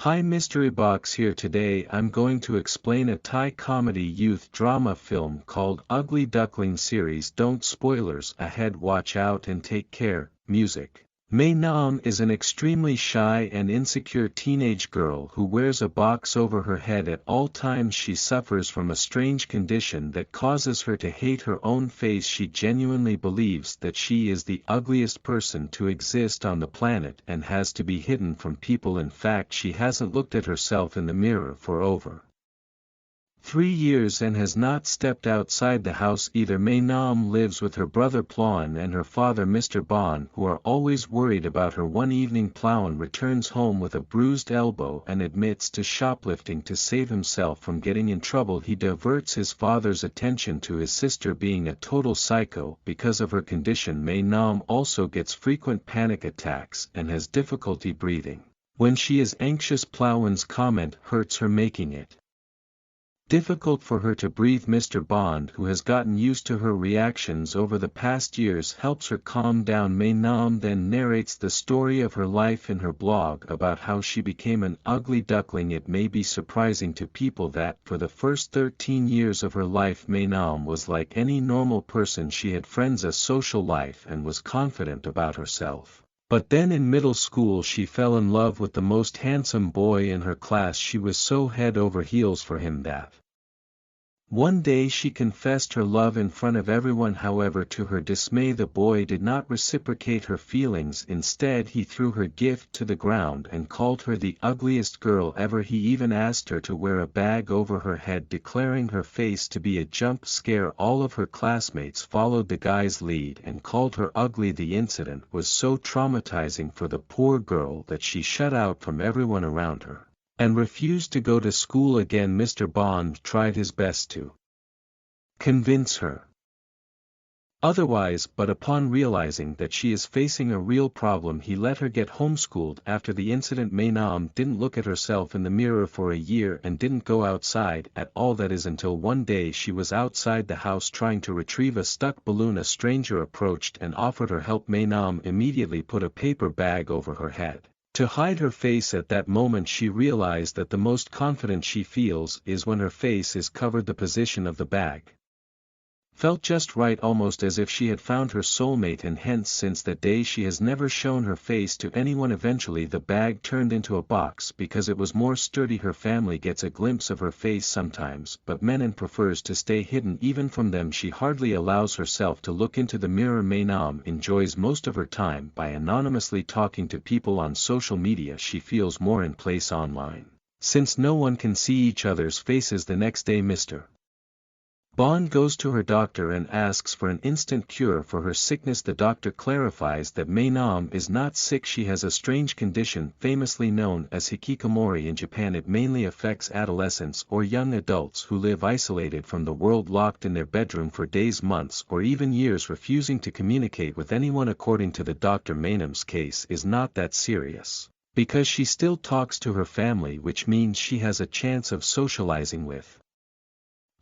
Hi, Mystery Box here. Today I'm going to explain a Thai comedy youth drama film called Ugly Duckling series. Don't spoilers ahead, watch out and take care. Music. Maenam is an extremely shy and insecure teenage girl who wears a box over her head at all times. She suffers from a strange condition that causes her to hate her own face. She genuinely believes that she is the ugliest person to exist on the planet and has to be hidden from people. In fact, she hasn't looked at herself in the mirror for over 3 years and has not stepped outside the house either. Maenam lives with her brother Plauen and her father Mr. Bon, who are always worried about her. One evening Plauen returns home with a bruised elbow and admits to shoplifting to save himself from getting in trouble. He diverts his father's attention to his sister being a total psycho. Because of her condition, Maenam also gets frequent panic attacks and has difficulty breathing. When she is anxious, Plauen's comment hurts her, making it difficult for her to breathe. Mr. Bond, who has gotten used to her reactions over the past years, helps her calm down. Maenam then narrates the story of her life in her blog about how she became an ugly duckling. It may be surprising to people that for the first 13 years of her life Maenam was like any normal person. She had friends, a social life, and was confident about herself. But then in middle school she fell in love with the most handsome boy in her class. She was so head over heels for him that one day she confessed her love in front of everyone. However, to her dismay, the boy did not reciprocate her feelings. Instead, he threw her gift to the ground and called her the ugliest girl ever. He even asked her to wear a bag over her head, declaring her face to be a jump scare. All of her classmates followed the guy's lead and called her ugly. The incident was so traumatizing for the poor girl that she shut out from everyone around her and refused to go to school again. Mr. Bond tried his best to convince her otherwise, but upon realizing that she is facing a real problem, he let her get homeschooled. After the incident, Maenam didn't look at herself in the mirror for a year and didn't go outside at all. That is until one day she was outside the house trying to retrieve a stuck balloon. A stranger approached and offered her help. Maenam immediately put a paper bag over her head to hide her face. At that moment she realized that the most confident she feels is when her face is covered. The position of the bag felt just right, almost as if she had found her soulmate, and hence since that day she has never shown her face to anyone. Eventually the bag turned into a box because it was more sturdy. Her family gets a glimpse of her face sometimes, but Maenam prefers to stay hidden even from them. She hardly allows herself to look into the mirror. Maenam enjoys most of her time by anonymously talking to people on social media. She feels more in place online, since no one can see each other's faces. The next day Mr. Bond goes to her doctor and asks for an instant cure for her sickness. The doctor clarifies that Maenam is not sick. She has a strange condition famously known as hikikomori in Japan. It mainly affects adolescents or young adults who live isolated from the world, locked in their bedroom for days, months, or even years, refusing to communicate with anyone. According to the doctor, Maenam's case is not that serious because she still talks to her family, which means she has a chance of socializing with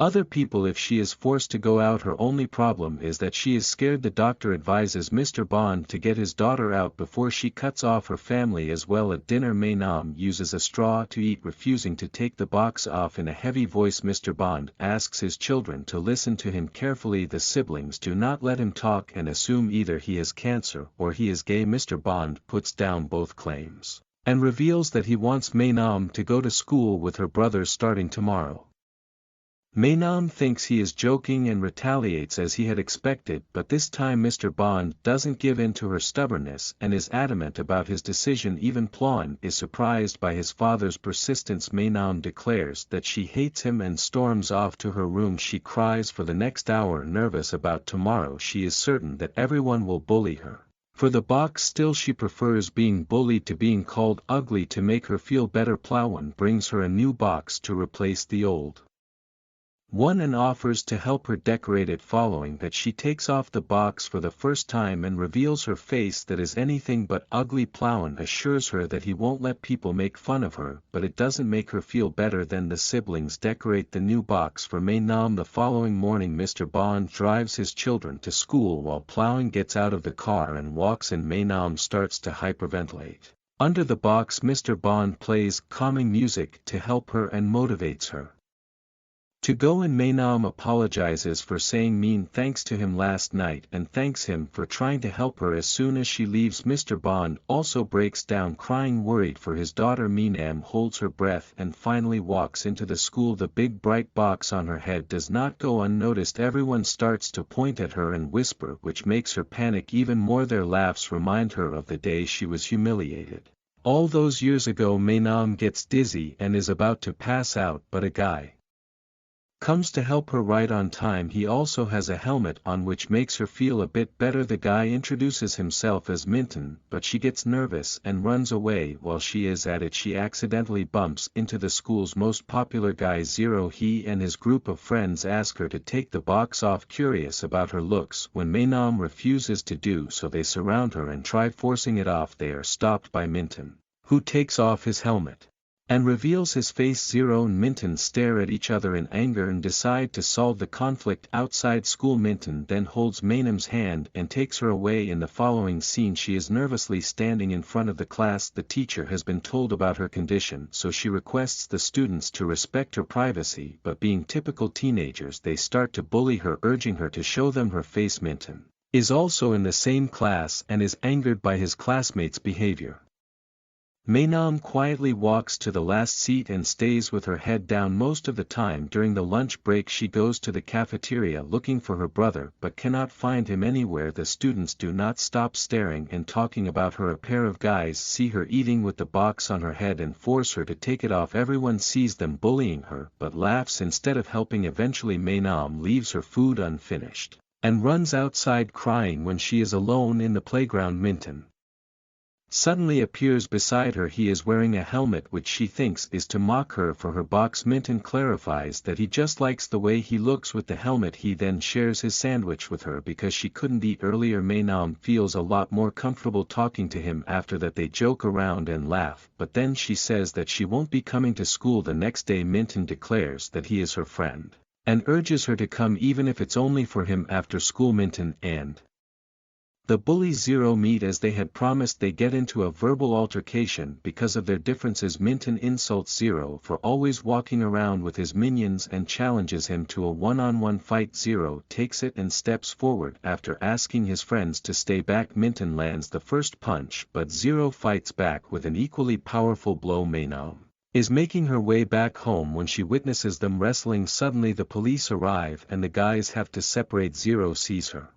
other people if she is forced to go out. Her only problem is that she is scared. The doctor advises Mr. Bond to get his daughter out before she cuts off her family as well. At dinner, Maenam uses a straw to eat, refusing to take the box off. In a heavy voice, Mr. Bond asks his children to listen to him carefully. The siblings do not let him talk and assume either he has cancer or he is gay. Mr. Bond puts down both claims and reveals that he wants Maenam to go to school with her brothers starting tomorrow. Maenam thinks he is joking and retaliates as he had expected, but this time Mr. Bond doesn't give in to her stubbornness and is adamant about his decision. Even Plauen is surprised by his father's persistence. Maenam declares that she hates him and storms off to her room. She cries for the next hour, nervous about tomorrow. She is certain that everyone will bully her for the box. Still, she prefers being bullied to being called ugly. To make her feel better, Plauen brings her a new box to replace the old one and offers to help her decorate it. Following that, she takes off the box for the first time and reveals her face that is anything but ugly. Plauen assures her that he won't let people make fun of her, but it doesn't make her feel better. Then the siblings decorate the new box for Maenam. The following morning Mr. Bond drives his children to school while Plauen gets out of the car and walks in. Maenam starts to hyperventilate Under the box Mr. Bond plays calming music to help her and motivates her to go, and Maenam apologizes for saying mean things to him last night and thanks him for trying to help her. As soon as she leaves, Mr. Bond also breaks down crying, worried for his daughter. Maenam holds her breath and finally walks into the school. The big bright box on her head does not go unnoticed. Everyone starts to point at her and whisper, which makes her panic even more. Their laughs remind her of the day she was humiliated all those years ago. Maenam gets dizzy and is about to pass out, but a guy comes to help her right on time. He also has a helmet on, which makes her feel a bit better. The guy introduces himself as Minton, but she gets nervous and runs away. While she is at it, she accidentally bumps into the school's most popular guy, Zero. He and his group of friends ask her to take the box off, curious about her looks. When Maenam refuses to do so, they surround her and try forcing it off. They are stopped by Minton, who takes off his helmet and reveals his face. Zero and Minton stare at each other in anger and decide to solve the conflict outside school. Minton then holds Maenam's hand and takes her away. In the following scene, she is nervously standing in front of the class. The teacher has been told about her condition, so she requests the students to respect her privacy, but being typical teenagers, they start to bully her, urging her to show them her face. Minton is also in the same class and is angered by his classmates' behavior. Maenam quietly walks to the last seat and stays with her head down most of the time. During the lunch break, she goes to the cafeteria looking for her brother but cannot find him anywhere. The students do not stop staring and talking about her. A pair of guys see her eating with the box on her head and force her to take it off. Everyone sees them bullying her but laughs instead of helping. Eventually Maenam leaves her food unfinished and runs outside crying. When she is alone in the playground, Minton suddenly appears beside her. He is wearing a helmet which she thinks is to mock her for her box. Minton clarifies that he just likes the way he looks with the helmet. He then shares his sandwich with her because she couldn't eat earlier. Maenam feels a lot more comfortable talking to him after that. They joke around and laugh, but then she says that she won't be coming to school the next day. Minton declares that he is her friend and urges her to come even if it's only for him after school. Minton and the bully Zero meet as they had promised. They get into a verbal altercation because of their differences. Minton insults Zero for always walking around with his minions and challenges him to a one-on-one fight. Zero takes it and steps forward after asking his friends to stay back. Minton lands the first punch, but Zero fights back with an equally powerful blow. Maenam is making her way back home when she witnesses them wrestling. Suddenly the police arrive and the guys have to separate. Zero sees her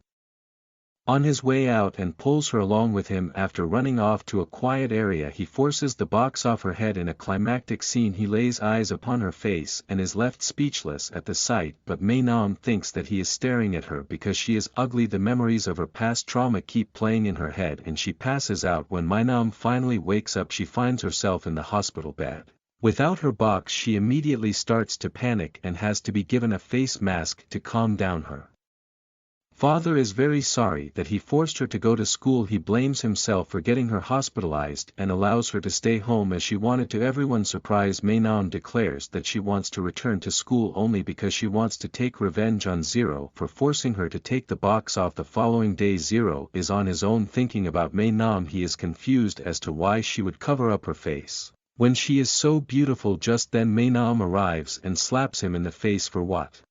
on his way out and pulls her along with him. After running off to a quiet area, he forces the box off her head. In a climactic scene, he lays eyes upon her face and is left speechless at the sight, but Maenam thinks that he is staring at her because she is ugly. The memories of her past trauma keep playing in her head and she passes out. When Maenam finally wakes up, she finds herself in the hospital bed without her box. She immediately starts to panic and has to be given a face mask to calm down. Her father is very sorry that he forced her to go to school. He blames himself for getting her hospitalized and allows her to stay home as she wanted to. Everyone's surprise, Maenam declares that she wants to return to school only because she wants to take revenge on Zero for forcing her to take the box off. The following day, Zero is on his own thinking about Maenam. He is confused as to why she would cover up her face when she is so beautiful. Just then Maenam arrives and slaps him in the face for what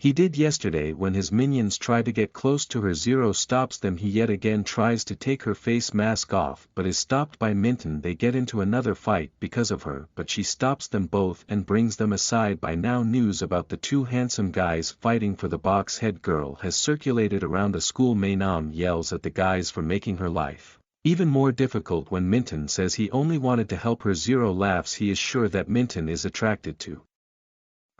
he did yesterday when his minions try to get close to her. Zero stops them. He yet again tries to take her face mask off but is stopped by Minton. They get into another fight because of her, but she stops them both and brings them aside. By now, news about the two handsome guys fighting for the box head girl has circulated around the school. Maenam yells at the guys for making her life even more difficult when Minton says he only wanted to help her. Zero laughs. He is sure that Minton is attracted to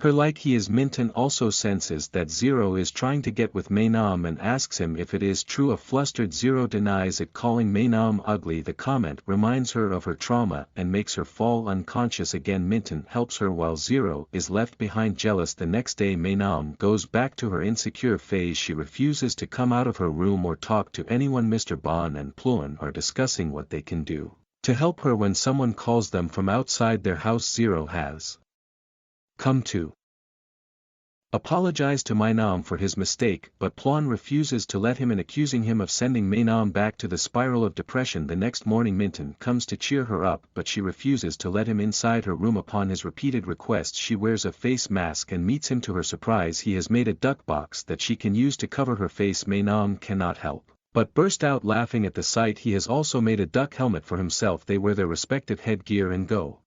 her like he is. Minton also senses that Zero is trying to get with Maenam and asks him if it is true. A flustered Zero denies it, calling Maenam ugly. The comment reminds her of her trauma and makes her fall unconscious again. Minton helps her while Zero is left behind jealous. The next day Maenam goes back to her insecure phase. She refuses to come out of her room or talk to anyone. Mr. Bond and Pluan are discussing what they can do to help her when someone calls them from outside their house. Zero has come to apologize to Maenam for his mistake, but Plon refuses to let him in, accusing him of sending Maenam back to the spiral of depression. The next morning Minton comes to cheer her up, but she refuses to let him inside her room. Upon his repeated requests she wears a face mask and meets him. To her surprise, he has made a duck box that she can use to cover her face. Maenam cannot help but burst out laughing at the sight. He has also made a duck helmet for himself. They wear their respective headgear and go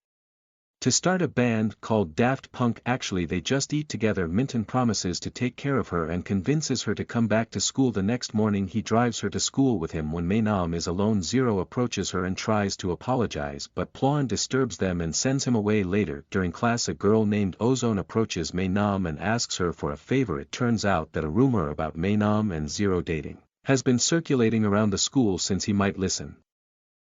to start a band called Daft Punk. Actually, they just eat together. Minton promises to take care of her and convinces her to come back to school. The next morning he drives her to school with him. When Maenam is alone, Zero approaches her and tries to apologize, but Plon disturbs them and sends him away. Later, during class, a girl named Ozone approaches Maenam and asks her for a favor. It turns out that a rumor about Maenam and Zero dating has been circulating around the school since he might listen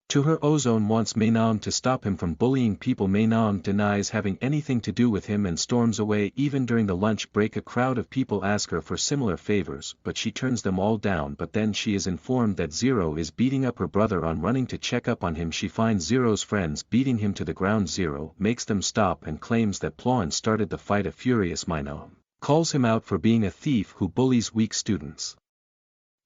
to her. Ozone wants Maenam to stop him from bullying people. Maenam denies having anything to do with him and storms away. Even during the lunch break, a crowd of people ask her for similar favors, but she turns them all down. But then she is informed that Zero is beating up her brother. On running to check up on him, she finds Zero's friends beating him to the ground. Zero makes them stop and claims that Plon started the fight. A furious Maenam calls him out for being a thief who bullies weak students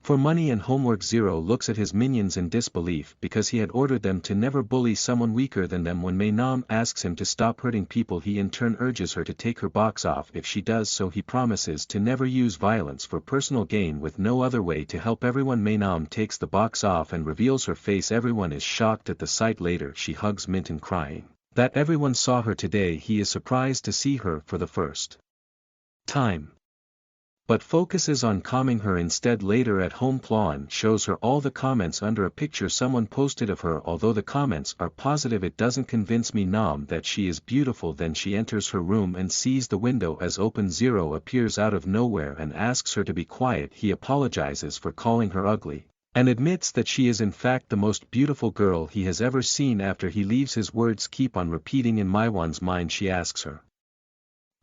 for money and homework. Zero looks at his minions in disbelief because he had ordered them to never bully someone weaker than them. When Maenam asks him to stop hurting people, he in turn urges her to take her box off. If she does so, he promises to never use violence for personal gain. With no other way to help everyone, Maenam takes the box off and reveals her face. Everyone is shocked at the sight. Later she hugs Minton, crying that everyone saw her today. He is surprised to see her for the first time, but focuses on calming her instead. Later at home, Plon shows her all the comments under a picture someone posted of her. Although the comments are positive, it doesn't convince Maenam that she is beautiful. Then she enters her room and sees the window as open. Zero appears out of nowhere and asks her to be quiet. He apologizes for calling her ugly and admits that she is in fact the most beautiful girl he has ever seen. After he leaves, his words keep on repeating in Maiwan's mind. She asks her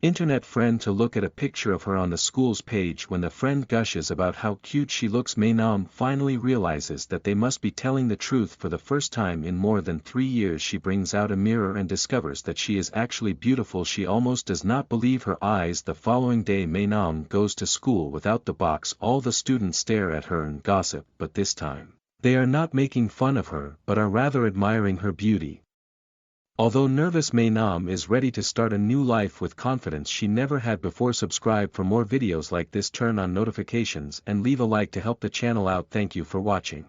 internet friend to look at a picture of her on the school's page. When the friend gushes about how cute she looks, Maenam finally realizes that they must be telling the truth. For the first time in more than 3 years, she brings out a mirror and discovers that she is actually beautiful. She almost does not believe her eyes. The following day, Maenam goes to school without the box. All the students stare at her and gossip, but this time they are not making fun of her but are rather admiring her beauty. Although nervous, Maenam is ready to start a new life with confidence she never had before. Subscribe for more videos like this, turn on notifications and leave a like to help the channel out. Thank you for watching.